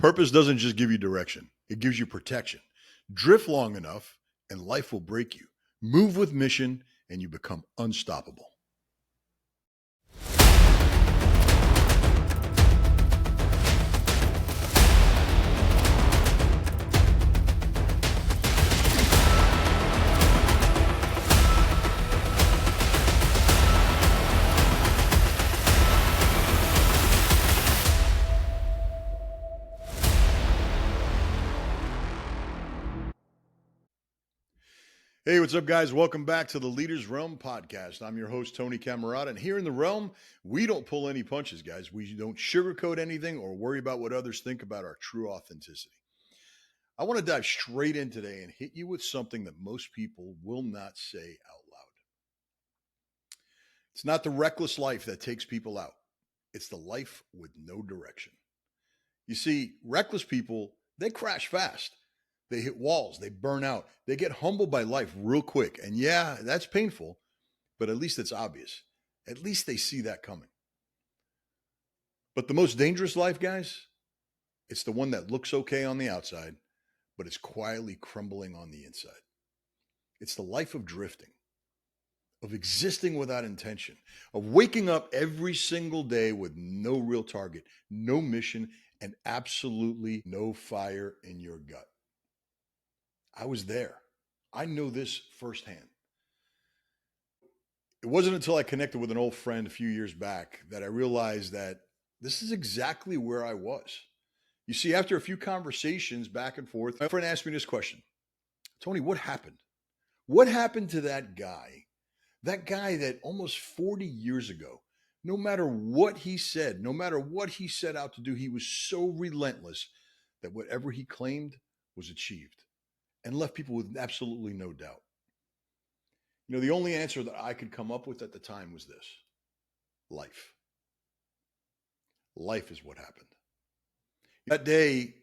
Purpose doesn't just give you direction, it gives you protection. Drift long enough, and life will break you. Move with mission, and you become unstoppable. Hey, what's up, guys? Welcome back to the Leaders Realm podcast. I'm your host, Tony Cammarata, and here in the realm, we don't pull any punches, guys. We don't sugarcoat anything or worry about what others think about our true authenticity. I want to dive straight in today and hit you with something that most people will not say out loud. It's not the reckless life that takes people out. It's the life with no direction. You see, reckless people, they crash fast. They hit walls, they burn out, they get humbled by life real quick. And yeah, that's painful, but at least it's obvious. At least they see that coming. But the most dangerous life, guys, it's the one that looks okay on the outside, but it's quietly crumbling on the inside. It's the life of drifting, of existing without intention, of waking up every single day with no real target, no mission, and absolutely no fire in your gut. I was there. I know this firsthand. It wasn't until I connected with an old friend a few years back that I realized that this is exactly where I was. You see, after a few conversations back and forth, my friend asked me this question: Tony, what happened? What happened to that guy? That guy that almost 40 years ago, no matter what he said, no matter what he set out to do, he was so relentless that whatever he claimed was achieved, and left people with absolutely no doubt. You know, the only answer that I could come up with at the time was this: life. Life is what happened. That day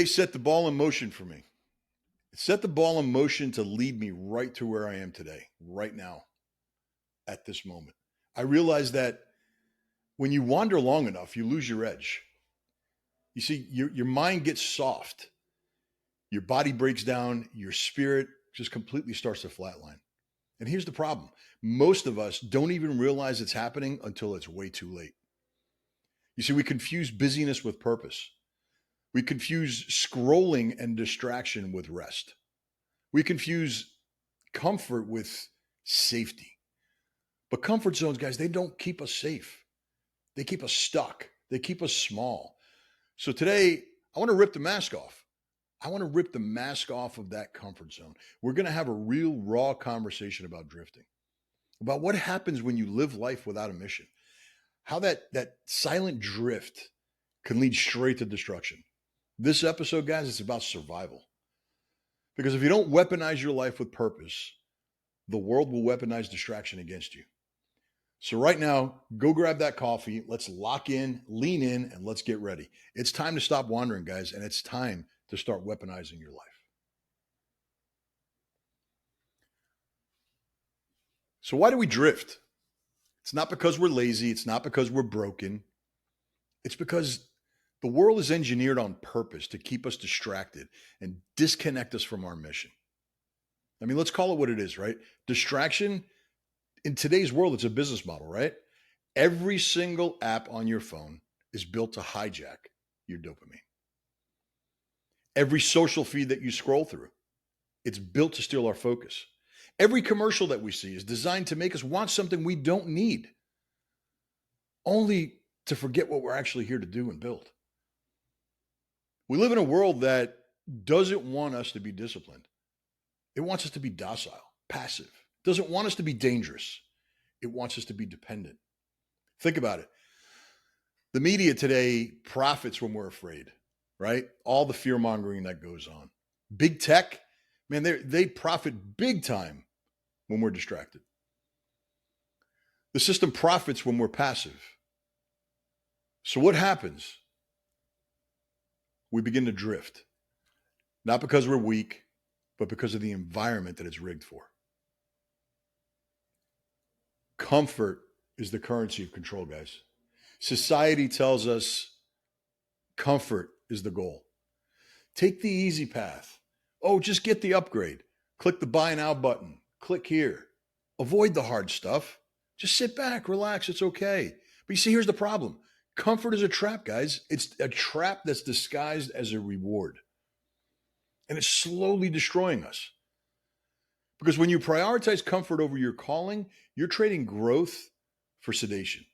set the ball in motion for me. It set the ball in motion to lead me right to where I am today, right now, at this moment. I realized that when you wander long enough, you lose your edge. You see, your mind gets soft. Your body breaks down, your spirit just completely starts to flatline. And here's the problem: most of us don't even realize it's happening until it's way too late. You see, we confuse busyness with purpose. We confuse scrolling and distraction with rest. We confuse comfort with safety. But comfort zones, guys, they don't keep us safe. They keep us stuck. They keep us small. So today, I want to rip the mask off. I want to rip the mask off of that comfort zone. We're going to have a real raw conversation about drifting, about what happens when you live life without a mission, how that silent drift can lead straight to destruction. This episode, guys, it's about survival. Because if you don't weaponize your life with purpose, the world will weaponize distraction against you. So right now, go grab that coffee. Let's lock in, lean in, and let's get ready. It's time to stop wandering, guys, and it's time to start weaponizing your life. So why do we drift? It's not because we're lazy. It's not because we're broken. It's because the world is engineered on purpose to keep us distracted and disconnect us from our mission. I mean, let's call it what it is, right? Distraction in today's world, it's a business model, right? Every single app on your phone is built to hijack your dopamine. Every social feed that you scroll through, it's built to steal our focus. Every commercial that we see is designed to make us want something we don't need, only to forget what we're actually here to do and build. We live in a world that doesn't want us to be disciplined. It wants us to be docile, passive. It doesn't want us to be dangerous. It wants us to be dependent. Think about it. The media today profits when we're afraid, right? All the fear mongering that goes on. Big tech, man, they profit big time when we're distracted. The system profits when we're passive. So what happens? We begin to drift, not because we're weak, but because of the environment that it's rigged for. Comfort is the currency of control, guys. Society tells us Comfort is the goal. Take the easy path. Oh, just get the upgrade. Click the buy now button. Click here. Avoid the hard stuff. Just sit back, relax. It's okay. But you see, here's the problem. Comfort is a trap, guys. It's a trap that's disguised as a reward. And it's slowly destroying us. Because when you prioritize comfort over your calling, you're trading growth for sedation.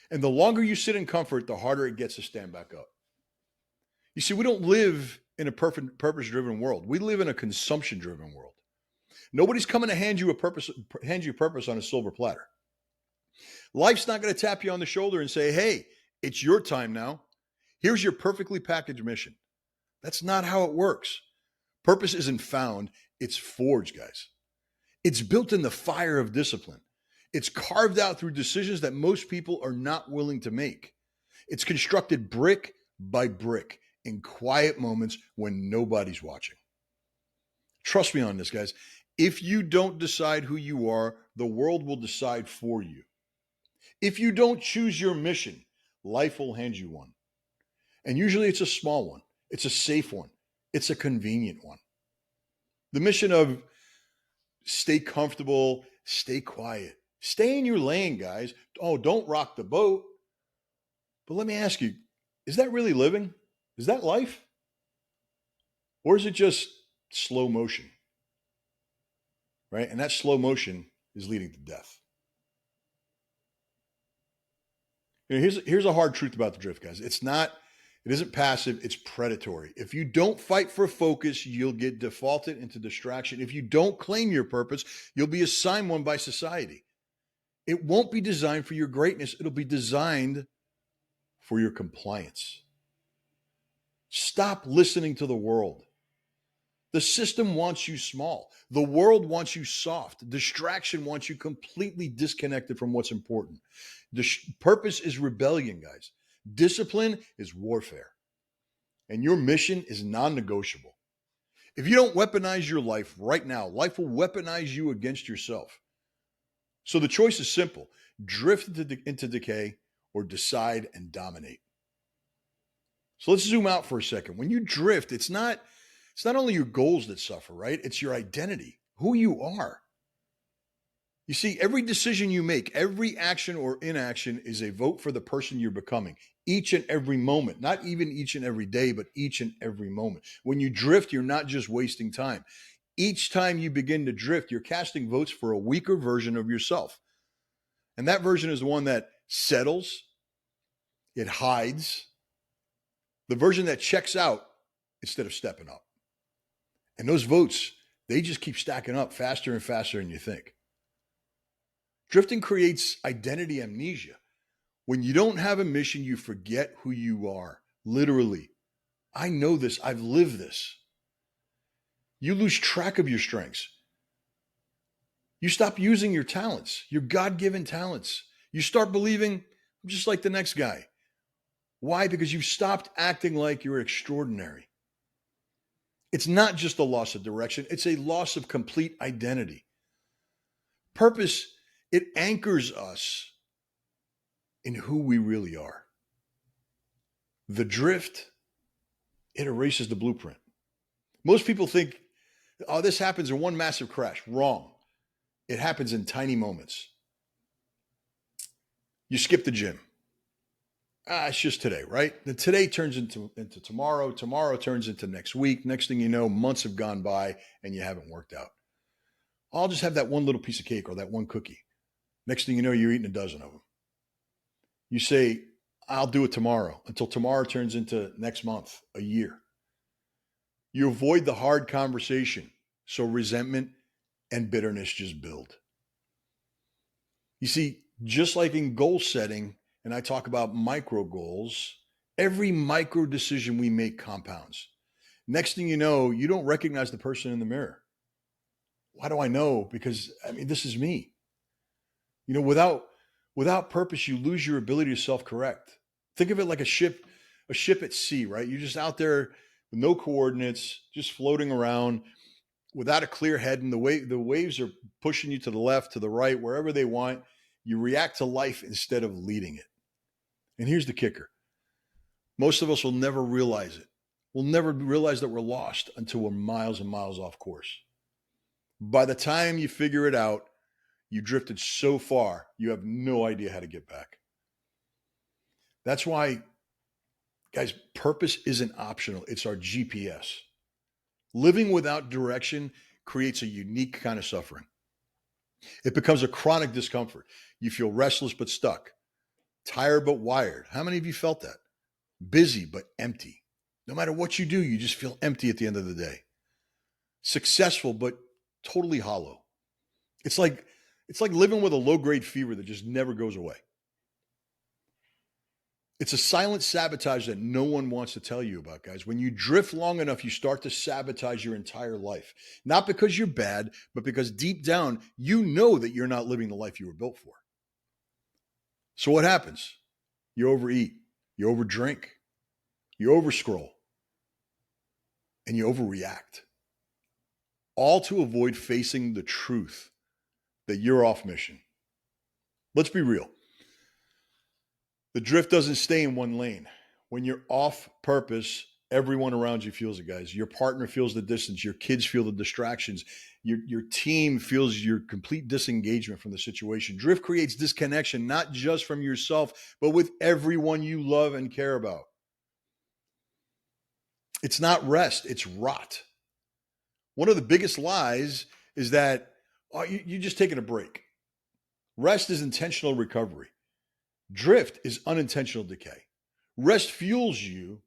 And the longer you sit in comfort, the harder it gets to stand back up. You see, we don't live in a purpose-driven world. We live in a consumption-driven world. Nobody's coming to hand you purpose on a silver platter. Life's not going to tap you on the shoulder and say, hey, it's your time now. Here's your perfectly packaged mission. That's not how it works. Purpose isn't found, it's forged, guys. It's built in the fire of discipline. It's carved out through decisions that most people are not willing to make. It's constructed brick by brick in quiet moments when nobody's watching. Trust me on this, guys. If you don't decide who you are, the world will decide for you. If you don't choose your mission, life will hand you one. And usually it's a small one. It's a safe one. It's a convenient one. The mission of stay comfortable, stay quiet, stay in your lane, guys. Oh, don't rock the boat. But let me ask you, is that really living? Is that life? Or is it just slow motion? Right? And that slow motion is leading to death. You know, here's a hard truth about the drift, guys. It isn't passive, it's predatory. If you don't fight for focus, you'll get defaulted into distraction. If you don't claim your purpose, you'll be assigned one by society. It won't be designed for your greatness, it'll be designed for your compliance. Stop listening to the world. The system wants you small. The world wants you soft. Distraction wants you completely disconnected from what's important. Purpose is rebellion, guys. Discipline is warfare. And your mission is non-negotiable. If you don't weaponize your life right now, life will weaponize you against yourself. So the choice is simple. Drift into decay or decide and dominate. So let's zoom out for a second. When you drift, it's not only your goals that suffer, right? It's your identity, who you are. You see, every decision you make, every action or inaction is a vote for the person you're becoming each and every moment, not even each and every day, but each and every moment. When you drift, you're not just wasting time. Each time you begin to drift, you're casting votes for a weaker version of yourself. And that version is the one that settles, it hides, the version that checks out instead of stepping up. And those votes, they just keep stacking up faster and faster than you think. Drifting creates identity amnesia. When you don't have a mission, you forget who you are. Literally. I know this. I've lived this. You lose track of your strengths. You stop using your talents, your God-given talents. You start believing, I'm just like the next guy. Why? Because you've stopped acting like you're extraordinary. It's not just a loss of direction. It's a loss of complete identity. Purpose, it anchors us in who we really are. The drift, it erases the blueprint. Most people think, oh, this happens in one massive crash. Wrong. It happens in tiny moments. You skip the gym. It's just today, right? Then today turns into tomorrow. Tomorrow turns into next week. Next thing you know, months have gone by and you haven't worked out. I'll just have that one little piece of cake or that one cookie. Next thing you know, you're eating a dozen of them. You say, I'll do it tomorrow, until tomorrow turns into next month, a year. You avoid the hard conversation, so resentment and bitterness just build. You see, just like in goal setting, and I talk about micro goals, every micro decision we make compounds. Next thing you know, you don't recognize the person in the mirror. Why do I know? Because, this is me. You know, without purpose, you lose your ability to self-correct. Think of it like a ship at sea, right? You're just out there with no coordinates, just floating around without a clear head, and the waves are pushing you to the left, to the right, wherever they want. You react to life instead of leading it. And here's the kicker. Most of us will never realize it. We'll never realize that we're lost until we're miles and miles off course. By the time you figure it out, you drifted so far, you have no idea how to get back. That's why, guys, purpose isn't optional. It's our GPS. Living without direction creates a unique kind of suffering. It becomes a chronic discomfort. You feel restless but stuck, tired but wired. How many of you felt that? Busy but empty. No matter what you do, you just feel empty at the end of the day. Successful but totally hollow. It's like living with a low-grade fever that just never goes away. It's a silent sabotage that no one wants to tell you about, guys. When you drift long enough, you start to sabotage your entire life. Not because you're bad, but because deep down, you know that you're not living the life you were built for. So what happens? You overeat, you overdrink, you overscroll, and you overreact. All to avoid facing the truth that you're off mission. Let's be real. The drift doesn't stay in one lane. When you're off purpose, everyone around you feels it, guys. Your partner feels the distance. Your kids feel the distractions. Your team feels your complete disengagement from the situation. Drift creates disconnection, not just from yourself, but with everyone you love and care about. It's not rest, it's rot. One of the biggest lies is that you're just taking a break. Rest is intentional recovery. Drift is unintentional decay. Rest fuels you,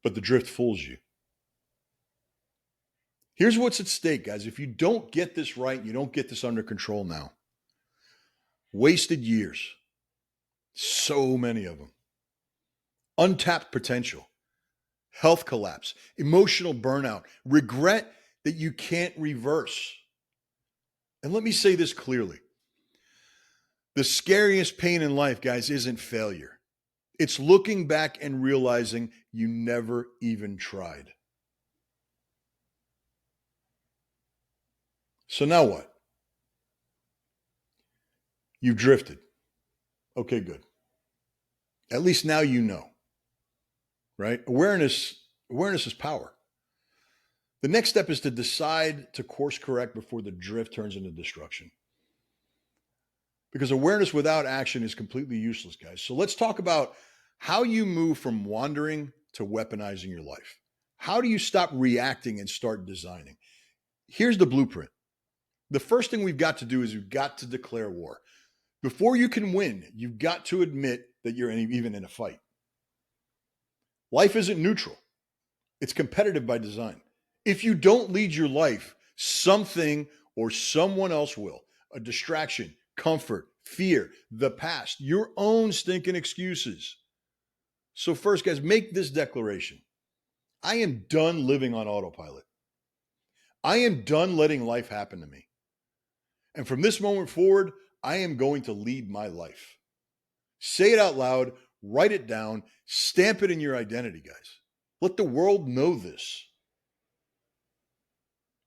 but the drift fools you. Here's what's at stake, guys. If you don't get this right, you don't get this under control now. Wasted years. So many of them. Untapped potential. Health collapse. Emotional burnout. Regret that you can't reverse. And let me say this clearly. The scariest pain in life, guys, isn't failure. It's looking back and realizing you never even tried. So now what? You drifted. Okay, good. At least now you know, right? Awareness is power. The next step is to decide to course correct before the drift turns into destruction. Because awareness without action is completely useless, guys. So let's talk about how you move from wandering to weaponizing your life. How do you stop reacting and start designing? Here's the blueprint. The first thing we've got to do is we've got to declare war. Before you can win, you've got to admit that you're even in a fight. Life isn't neutral. It's competitive by design. If you don't lead your life, something or someone else will. A distraction, comfort, fear, the past, your own stinking excuses. So first, guys, make this declaration. I am done living on autopilot. I am done letting life happen to me. And from this moment forward, I am going to lead my life. Say it out loud, write it down, stamp it in your identity, guys. Let the world know this.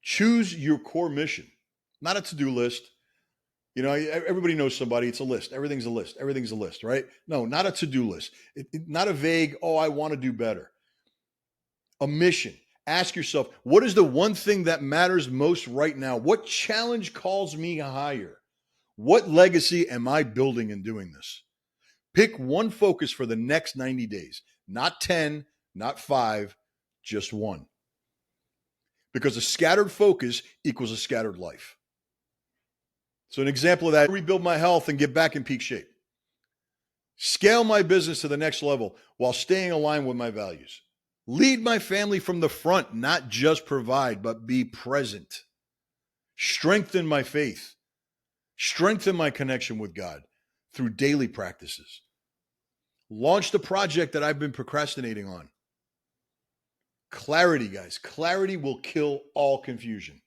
Choose your core mission, not a to-do list. You know, everybody knows somebody. It's a list. Everything's a list. Everything's a list, right? No, not a to-do list. Not a vague, oh, I want to do better. A mission. Ask yourself, what is the one thing that matters most right now? What challenge calls me higher? What legacy am I building in doing this? Pick one focus for the next 90 days. Not 10, not 5, just one. Because a scattered focus equals a scattered life. So an example of that, rebuild my health and get back in peak shape. Scale my business to the next level while staying aligned with my values. Lead my family from the front, not just provide, but be present. Strengthen my faith. Strengthen my connection with God through daily practices. Launch the project that I've been procrastinating on. Clarity, guys. Clarity will kill all confusion.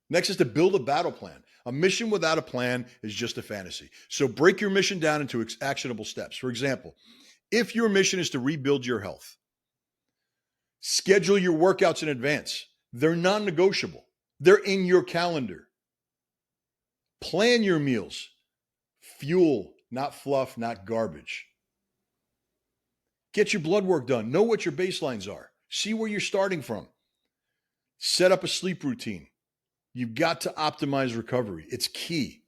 Next is to build a battle plan. A mission without a plan is just a fantasy. So break your mission down into actionable steps. For example, if your mission is to rebuild your health, schedule your workouts in advance. They're non-negotiable. They're in your calendar. Plan your meals. Fuel, not fluff, not garbage. Get your blood work done. Know what your baselines are. See where you're starting from. Set up a sleep routine. You've got to optimize recovery. It's key.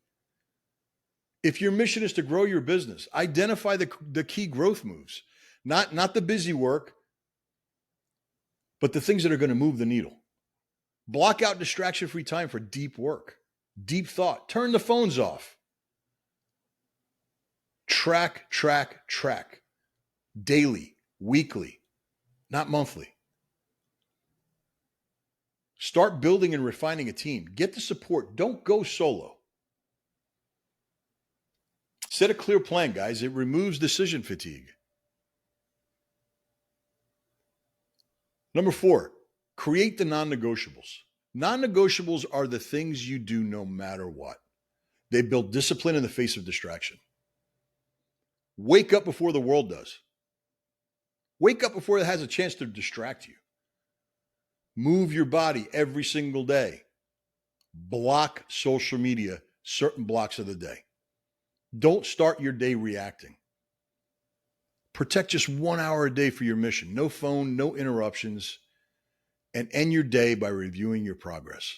If your mission is to grow your business, identify the key growth moves, not the busy work, but the things that are going to move the needle. Block out distraction-free time for deep work, deep thought. Turn the phones off. Track. Daily, weekly, not monthly. Start building and refining a team. Get the support. Don't go solo. Set a clear plan, guys. It removes decision fatigue. Number 4, create the non-negotiables. Non-negotiables are the things you do no matter what. They build discipline in the face of distraction. Wake up before the world does. Wake up before it has a chance to distract you. Move your body every single day. Block social media certain blocks of the day. Don't start your day reacting. Protect just 1 hour a day for your mission. No phone, no interruptions, and end your day by reviewing your progress.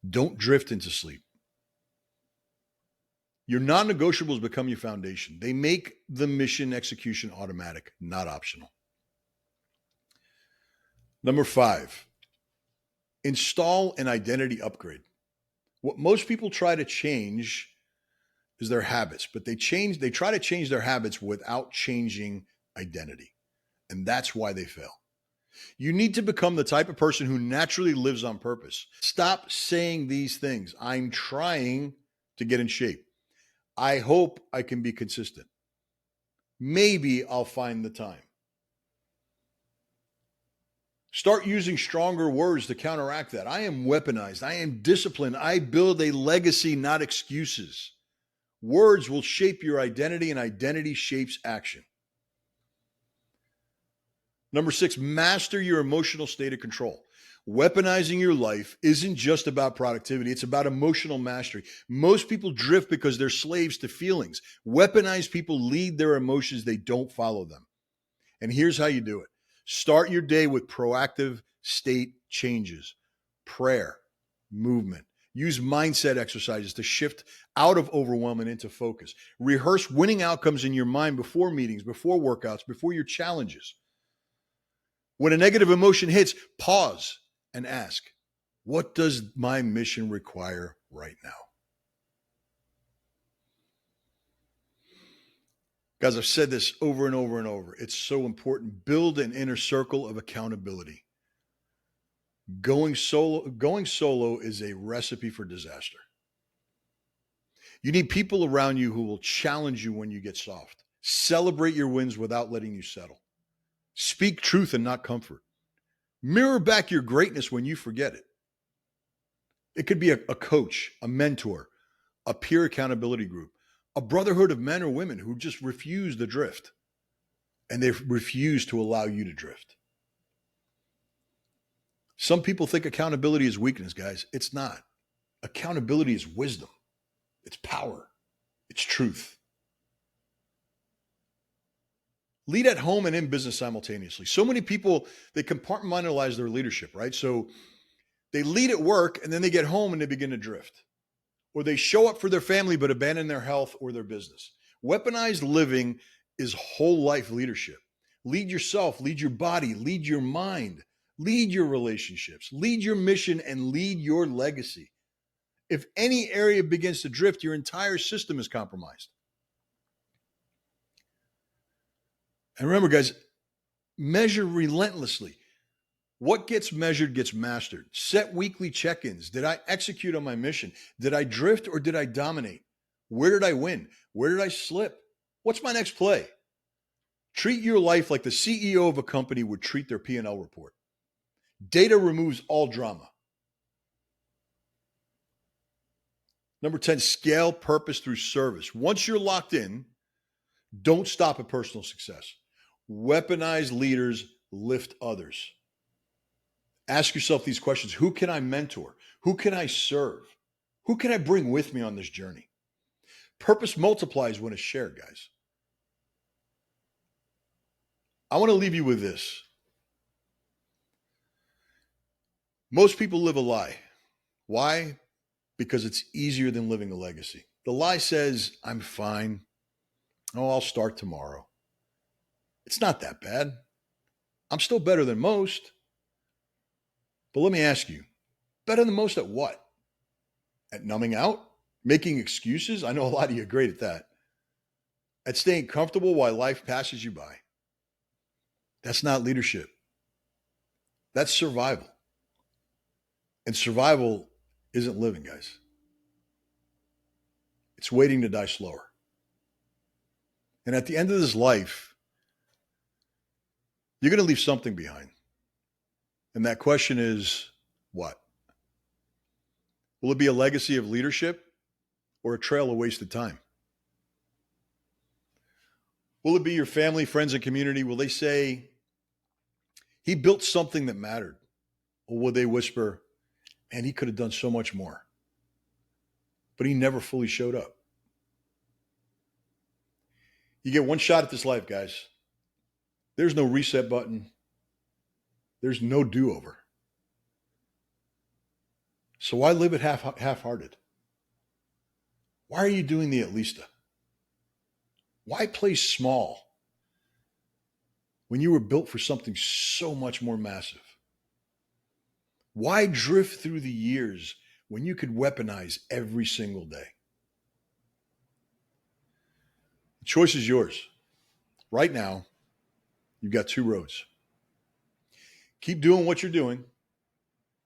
Don't drift into sleep. Your non-negotiables become your foundation. They make the mission execution automatic, not optional. Number 5, install an identity upgrade. What most people try to change is their habits, but they try to change their habits without changing identity. And that's why they fail. You need to become the type of person who naturally lives on purpose. Stop saying these things. I'm trying to get in shape. I hope I can be consistent. Maybe I'll find the time. Start using stronger words to counteract that. I am weaponized. I am disciplined. I build a legacy, not excuses. Words will shape your identity, and identity shapes action. Number 6, master your emotional state of control. Weaponizing your life isn't just about productivity. It's about emotional mastery. Most people drift because they're slaves to feelings. Weaponized people lead their emotions. They don't follow them. And here's how you do it. Start your day with proactive state changes, prayer, movement. Use mindset exercises to shift out of overwhelm and into focus. Rehearse winning outcomes in your mind before meetings, before workouts, before your challenges. When a negative emotion hits, pause and ask, what does my mission require right now? Guys, I've said this over and over and over. It's so important. Build an inner circle of accountability. Going solo is a recipe for disaster. You need people around you who will challenge you when you get soft. Celebrate your wins without letting you settle. Speak truth and not comfort. Mirror back your greatness when you forget it. It could be a coach, a mentor, a peer accountability group, a brotherhood of men or women who just refuse to drift, and they refuse to allow you to drift. Some people think accountability is weakness, guys. It's not. Accountability is wisdom. It's power. It's truth. Lead at home and in business simultaneously. So many people, they compartmentalize their leadership, right? So they lead at work and then they get home and they begin to drift. Or they show up for their family but abandon their health or their business. Weaponized living is whole life leadership. Lead yourself, lead your body, lead your mind, lead your relationships, lead your mission, and lead your legacy. If any area begins to drift, your entire system is compromised. And remember, guys, measure relentlessly. What gets measured gets mastered. Set weekly check-ins. Did I execute on my mission? Did I drift or did I dominate? Where did I win? Where did I slip? What's my next play? Treat your life like the CEO of a company would treat their P&L report. Data removes all drama. Number 10, scale purpose through service. Once you're locked in, don't stop at personal success. Weaponized leaders lift others. Ask yourself these questions. Who can I mentor? Who can I serve? Who can I bring with me on this journey? Purpose multiplies when it's shared, guys. I want to leave you with this. Most people live a lie. Why? Because it's easier than living a legacy. The lie says, I'm fine. Oh, I'll start tomorrow. It's not that bad. I'm still better than most. But let me ask you, better than most at what? At numbing out? Making excuses? I know a lot of you are great at that. At staying comfortable while life passes you by? That's not leadership. That's survival. And survival isn't living, guys. It's waiting to die slower. And at the end of this life, you're going to leave something behind. And that question is, what? Will it be a legacy of leadership or a trail of wasted time? Will it be your family, friends, and community? Will they say, he built something that mattered? Or will they whisper, man, he could have done so much more, but he never fully showed up? You get one shot at this life, guys. There's no reset button. There's no do-over. So why live it half-hearted? Why are you doing the at least? Why play small when you were built for something so much more massive? Why drift through the years when you could weaponize every single day? The choice is yours. Right now, you've got two roads. Keep doing what you're doing.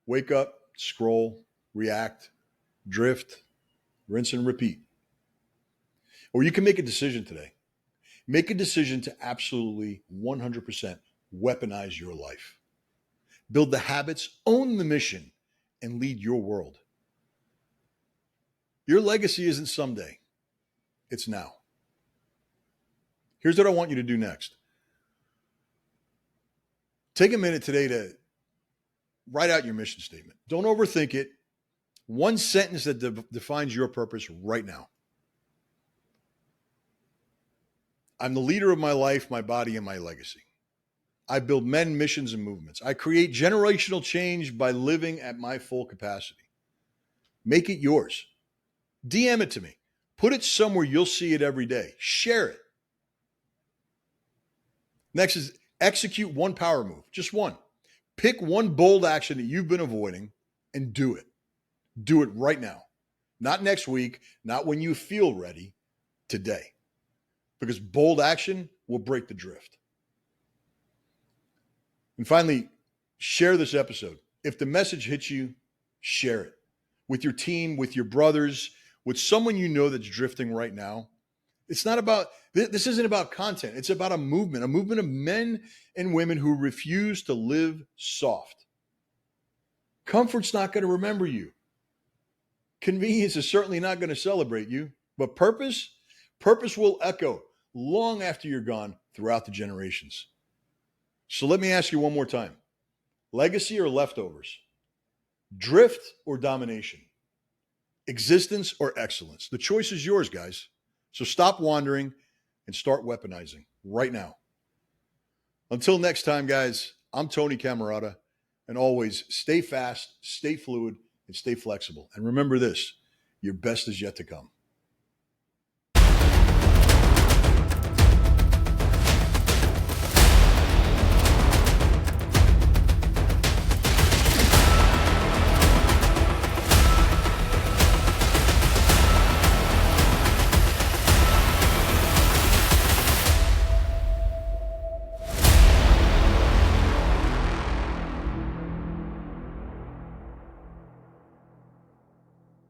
Wake up, scroll, react, drift, rinse and repeat. Or you can make a decision today. Make a decision to absolutely 100% weaponize your life. Build the habits, own the mission, and lead your world. Your legacy isn't someday. It's now. Here's what I want you to do next. Take a minute today to write out your mission statement. Don't overthink it. One sentence that defines your purpose right now. I'm the leader of my life, my body, and my legacy. I build men, missions, and movements. I create generational change by living at my full capacity. Make it yours. DM it to me. Put it somewhere you'll see it every day. Share it. Next is execute one power move, just one. Pick one bold action that you've been avoiding and do it. Do it right now. Not next week, not when you feel ready, today. Because bold action will break the drift. And finally, share this episode. If the message hits you, share it with your team, with your brothers, with someone you know that's drifting right now. It's not about, this isn't about content. It's about a movement of men and women who refuse to live soft. Comfort's not going to remember you. Convenience is certainly not going to celebrate you, but purpose will echo long after you're gone throughout the generations. So let me ask you one more time. Legacy or leftovers? Drift or domination? Existence or excellence? The choice is yours, guys. So stop wandering and start weaponizing right now. Until next time, guys, I'm Tony Cammarata, and always stay fast, stay fluid, and stay flexible. And remember this, your best is yet to come.